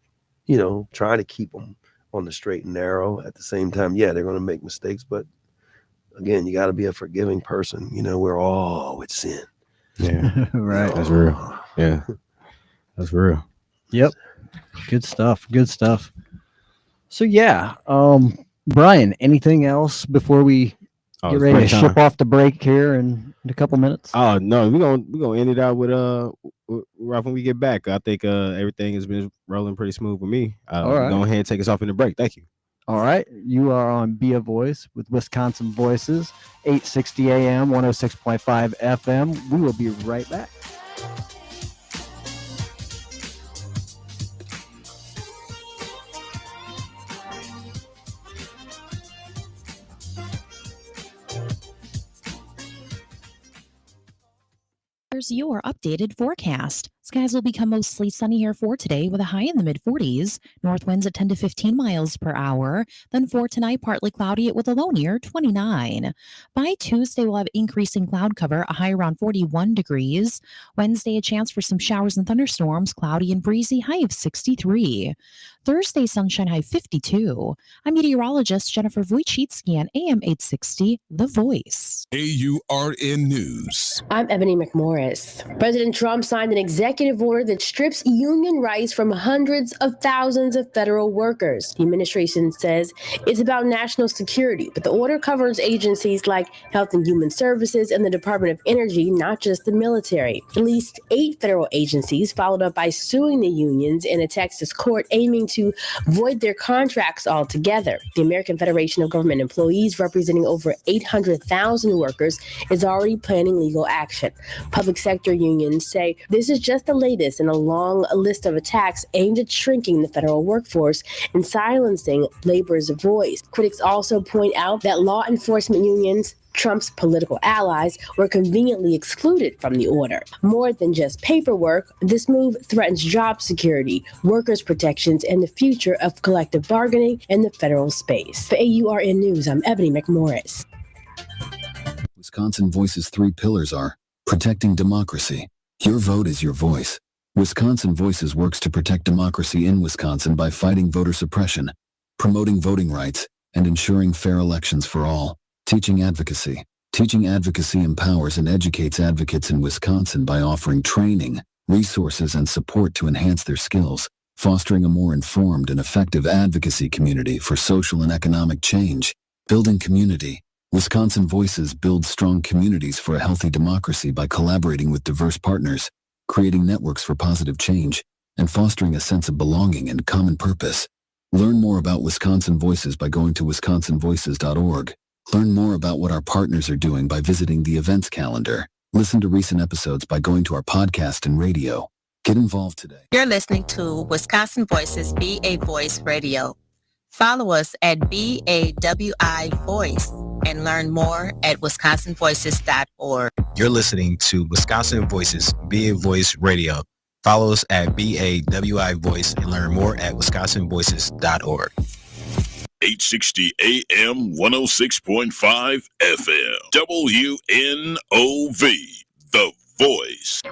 try to keep them on the straight and narrow. At the same time, yeah, they're going to make mistakes, but again, you got to be a forgiving person. We're all with sin. Yeah. Right. That's real. Yeah. That's real. Yep. Good stuff. Good stuff. So yeah, Brian, anything else before we get ready to ship off the break here in a couple minutes? Oh no, we're gonna end it out with right when we get back. I think everything has been rolling pretty smooth with me. All right. Go ahead and take us off in the break. Thank you. All right. You are on Be a Voice with Wisconsin Voices, 860 AM, 106.5 FM. We will be right back. Here's your updated forecast. Skies will become mostly sunny here for today with a high in the mid-40s. North winds at 10 to 15 miles per hour. Then for tonight, partly cloudy with a low near 29. By Tuesday, we'll have increasing cloud cover, a high around 41 degrees. Wednesday, a chance for some showers and thunderstorms, cloudy and breezy, high of 63. Thursday, sunshine, high 52. I'm meteorologist Jennifer Wojcicki on AM 860, The Voice. AURN News. I'm Ebony McMorris. President Trump signed an executive order that strips union rights from hundreds of thousands of federal workers. The administration says it's about national security, but the order covers agencies like Health and Human Services and the Department of Energy, not just the military. At least 8 federal agencies followed up by suing the unions in a Texas court, aiming to void their contracts altogether. The American Federation of Government Employees, representing over 800,000 workers, is already planning legal action. Public sector unions say this is just the latest in a long list of attacks aimed at shrinking the federal workforce and silencing labor's voice. Critics also point out that law enforcement unions, Trump's political allies, were conveniently excluded from the order. More than just paperwork, this move threatens job security, workers' protections, and the future of collective bargaining in the federal space. For AURN News, I'm Ebony McMorris. Wisconsin Voice's 3 pillars are protecting democracy. Your vote is your voice. Wisconsin Voices works to protect democracy in Wisconsin by fighting voter suppression, promoting voting rights, and ensuring fair elections for all. Teaching advocacy. Teaching advocacy empowers and educates advocates in Wisconsin by offering training, resources, and support to enhance their skills, fostering a more informed and effective advocacy community for social and economic change. Building community. Wisconsin Voices builds strong communities for a healthy democracy by collaborating with diverse partners, creating networks for positive change, and fostering a sense of belonging and common purpose. Learn more about Wisconsin Voices by going to wisconsinvoices.org. Learn more about what our partners are doing by visiting the events calendar. Listen to recent episodes by going to our podcast and radio. Get involved today. You're listening to Wisconsin Voices Be a Voice Radio. Follow us at BAWI Voice and learn more at wisconsinvoices.org. You're listening to Wisconsin Voices Be a Voice Radio. Follow us at BAWI Voice and learn more at wisconsinvoices.org. 860 AM 106.5 FM. WNOV, The Voice.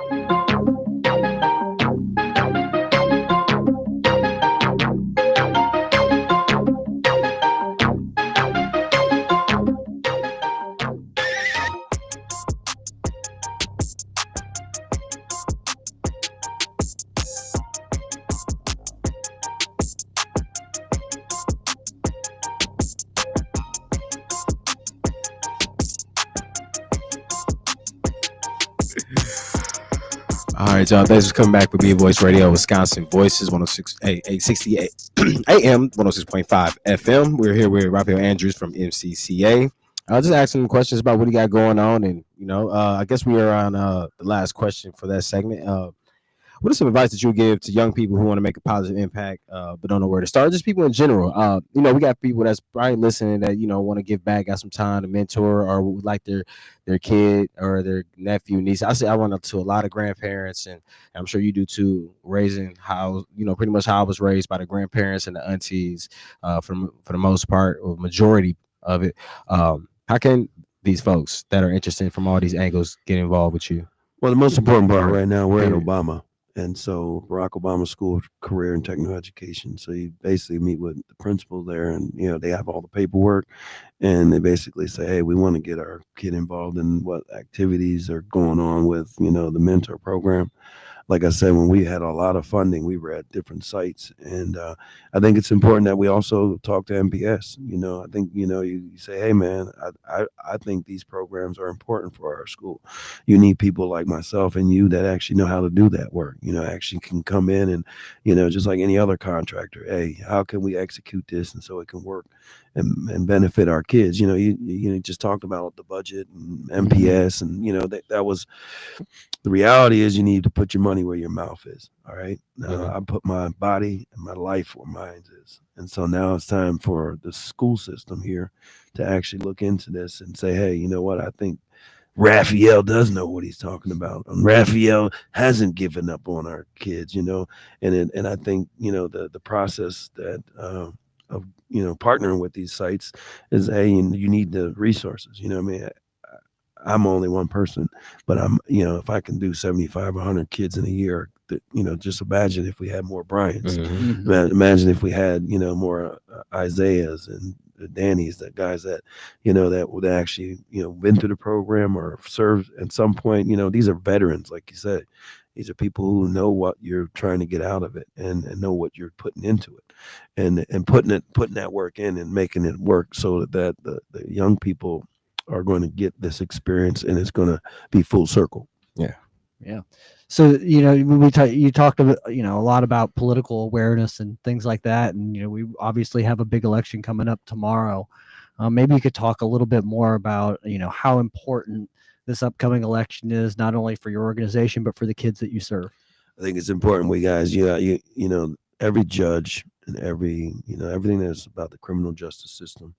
All right, y'all. Thanks for coming back with Be a Voice Radio, Wisconsin Voices, 868 AM, 106.5 FM. We're here with Rafeal Andrews from MCCA. I was just asking him questions about what he got going on, and I guess we are on the last question for that segment. What is some advice that you would give to young people who want to make a positive impact, but don't know where to start? Just people in general. We got people that's probably listening that want to give back, got some time to mentor, or would like their kid or their nephew, niece. I run up to a lot of grandparents, and I'm sure you do too. Raising how pretty much how I was raised by the grandparents and the aunties, for the most part, or majority of it. How can these folks that are interested from all these angles get involved with you? Well, the most important part right now, we're at Obama. And so Barack Obama School of Career and Technical Education. So you basically meet with the principal there, and they have all the paperwork, and they basically say, hey, we want to get our kid involved in what activities are going on with the mentor program. Like I said, when we had a lot of funding, we were at different sites, and I think it's important that we also talk to MPS. I think you say, hey man, I think these programs are important for our school. You need people like myself and you that actually know how to do that work. Actually can come in and just like any other contractor. Hey, how can we execute this and so it can work and benefit our kids? You just talked about the budget and MPS, and that was. The reality is you need to put your money where your mouth is. All right. Now I put my body and my life where mine is. And so now it's time for the school system here to actually look into this and say, hey, you know what? I think Rafeal does know what he's talking about. Rafeal hasn't given up on our kids, and I think, the process that, of, partnering with these sites is, hey, you need the resources. I mean, I'm only one person, but I'm, if I can do 75 or 100 kids in a year, just imagine if we had more Bryans. Imagine if we had, more Isaiahs and Danny's, that guys that, that would actually, been through the program or served at some point. These are veterans, like you said. These are people who know what you're trying to get out of it and know what you're putting into it, and putting that work in and making it work so that the young people are going to get this experience, and it's going to be full circle. Yeah. So, you talked about, a lot about political awareness and things like that. And, we obviously have a big election coming up tomorrow. Maybe you could talk a little bit more about, how important this upcoming election is, not only for your organization, but for the kids that you serve. I think it's important every judge and everything that's about the criminal justice system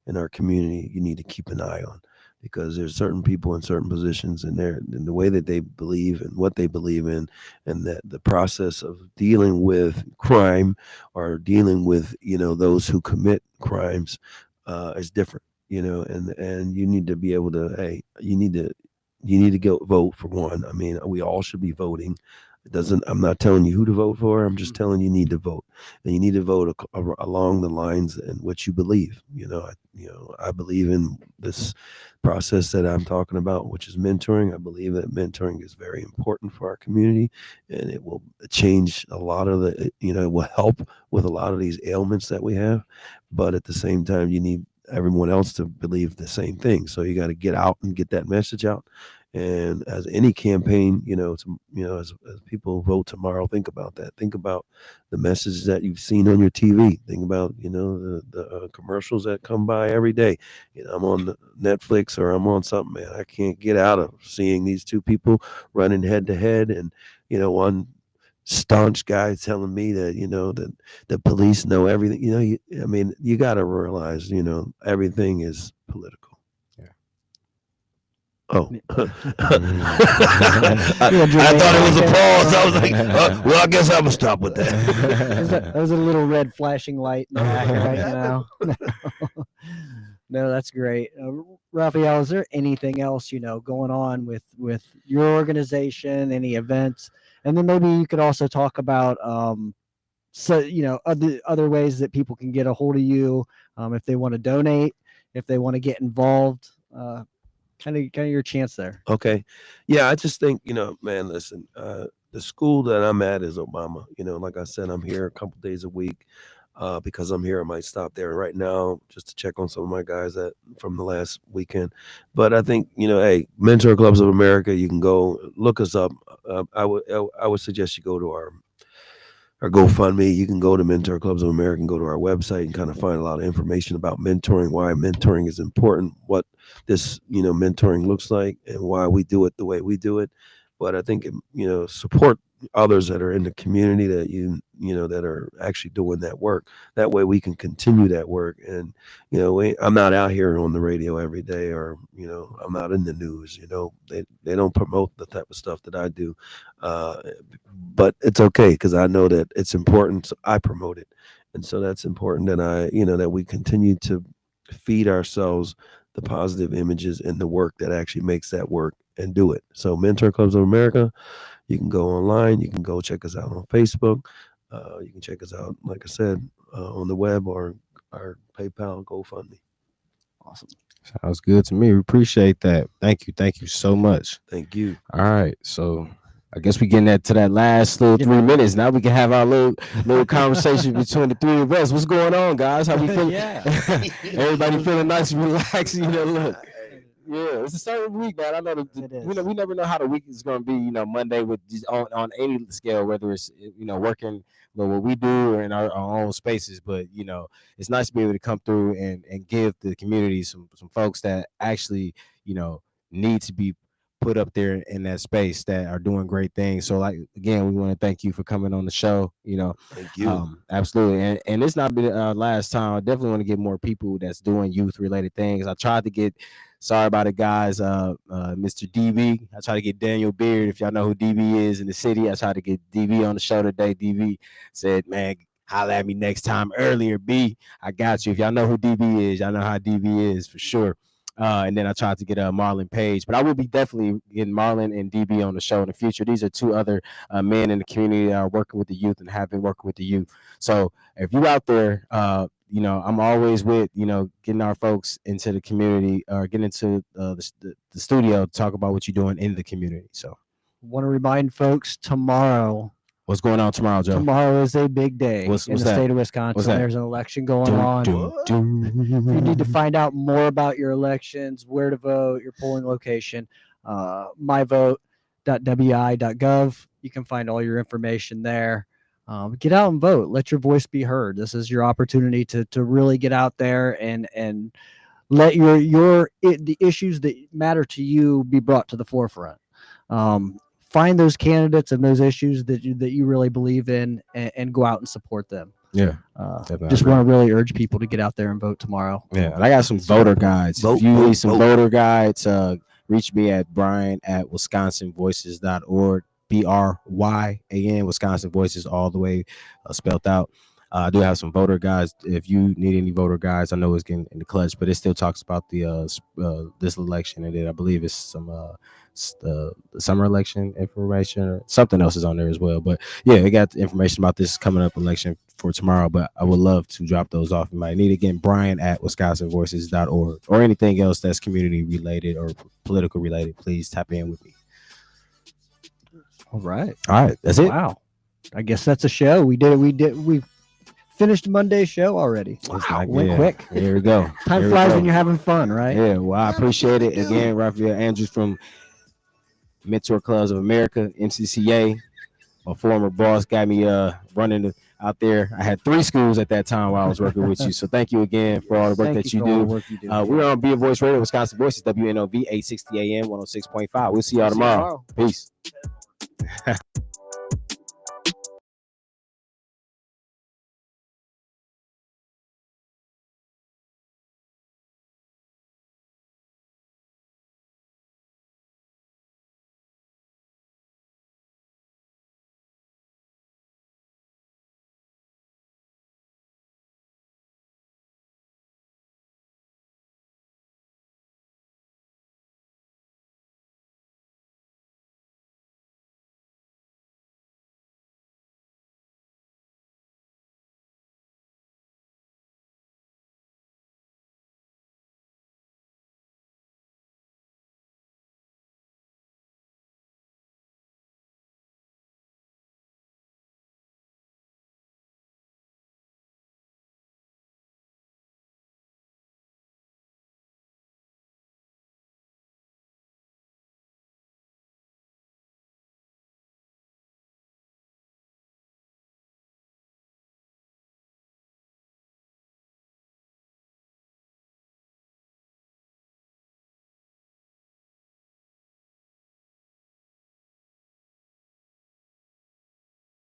in our community, you need to keep an eye on, because there's certain people in certain positions, and the way that they believe and what they believe in, and that the process of dealing with crime or dealing with those who commit crimes is different. And you need to be able to, hey, you need to go vote, for one. I mean, we all should be voting. I'm not telling you who to vote for. I'm just telling you need to vote, and you need to vote along the lines in which you believe. I believe in this process that I'm talking about, which is mentoring. I believe that mentoring is very important for our community, and it will change a lot of it will help with a lot of these ailments that we have. But at the same time, you need everyone else to believe the same thing. So you got to get out and get that message out. And as any campaign, as people vote tomorrow, think about that. Think about the messages that you've seen on your TV. Think about, the commercials that come by every day. I'm on Netflix or I'm on something, man. I can't get out of seeing these two people running head to head, and one staunch guy telling me that that the police know everything. You got to realize, everything is political. Oh, I thought it was a pause. I was like, well, I guess I'm gonna stop with that. That was a little red flashing light in the back right now. No, that's great. Rafeal, is there anything else going on with your organization? Any events? And then maybe you could also talk about other ways that people can get a hold of you if they want to donate, if they want to get involved. Kind of your chance there. Okay. Yeah, I just think, man, listen, the school that I'm at is Obama. Like I said, I'm here a couple days a week because I'm here. I might stop there right now just to check on some of my guys from the last weekend. But I think, hey, Mentor Clubs of America, you can go look us up. I would suggest you go to our GoFundMe. You can go to Mentor Clubs of America and go to our website and kind of find a lot of information about mentoring, why mentoring is important, what this, mentoring looks like, and why we do it the way we do it. But I think, support others that are in the community that that are actually doing that work. That way we can continue that work. And, I'm not out here on the radio every day, or, I'm not in the news, they don't promote the type of stuff that I do. But it's okay, because I know that it's important. So I promote it. And so that's important that that we continue to feed ourselves the positive images and the work that actually makes that work, and do it. So Mentor Clubs of America, you can go online. You can go check us out on Facebook. You can check us out, like I said, on the web or our PayPal, GoFundMe. Awesome. Sounds good to me. We appreciate that. Thank you so much. Thank you. All right, so I guess we getting to that last little 3 minutes. Now we can have our little conversation between the three of us. What's going on, guys? How we feeling? Everybody feeling nice and relaxed. Look. Yeah, it's a certain week, man. I know we never know how the week is going to be. Monday with on any scale, whether it's working what we do or in our own spaces. But it's nice to be able to come through and give the community some folks that actually need to be put up there in that space that are doing great things. So, like, again, we want to thank you for coming on the show. Thank you. Absolutely, and it's not been last time. I definitely want to get more people that's doing youth related things. I tried to get. Sorry about it, guys. Mr. DB. I tried to get Daniel Beard. If y'all know who DB is in the city, I tried to get DB on the show today. DB said, man, holla at me next time earlier, B. I got you. If y'all know who DB is, y'all know how DB is for sure. And then I tried to get Marlon Page, but I will be definitely getting Marlon and DB on the show in the future. These are two other men in the community that are working with the youth and have been working with the youth. So if you out there, I'm always with, getting our folks into the community or getting into the studio to talk about what you're doing in the community. So want to remind folks tomorrow. What's going on tomorrow, Joe? Tomorrow is a big day in the state of Wisconsin. There's an election going on. If you need to find out more about your elections, where to vote, your polling location, myvote.wi.gov. You can find all your information there. Get out and vote. Let your voice be heard. This is your opportunity to really get out there and let the issues that matter to you be brought to the forefront. Find those candidates and those issues that you really believe in, and go out and support them. Yeah, just want to really urge people to get out there and vote tomorrow. Yeah, and I got some voter guides. If you need some voter guides, reach me at brian@wisconsinvoices.org. BRYAN, Wisconsin Voices, all the way spelled out. I do have some voter guides. If you need any voter guides, I know it's getting in the clutch, but it still talks about the this election, and then I believe it's some the summer election information or something else is on there as well. But yeah, it got the information about this coming up election for tomorrow. But I would love to drop those off. You might need, again, brian@wisconsinvoices.org, or anything else that's community related or political related. Please tap in with me. All right. That's it. Wow. I guess that's a show. We finished Monday's show already. Wow. Went quick. Here we go. Time flies when you're having fun, right? Yeah. Well, I appreciate it. Again, Rafeal Andrews from Mentor Clubs of America, MCCA. My former boss got me running out there. I had 3 schools at that time while I was working with you. So thank you again for all the work that you do. We're on Be a Voice Radio, Wisconsin Voices, WNOV 860 AM 106.5. We'll see y'all tomorrow. Peace.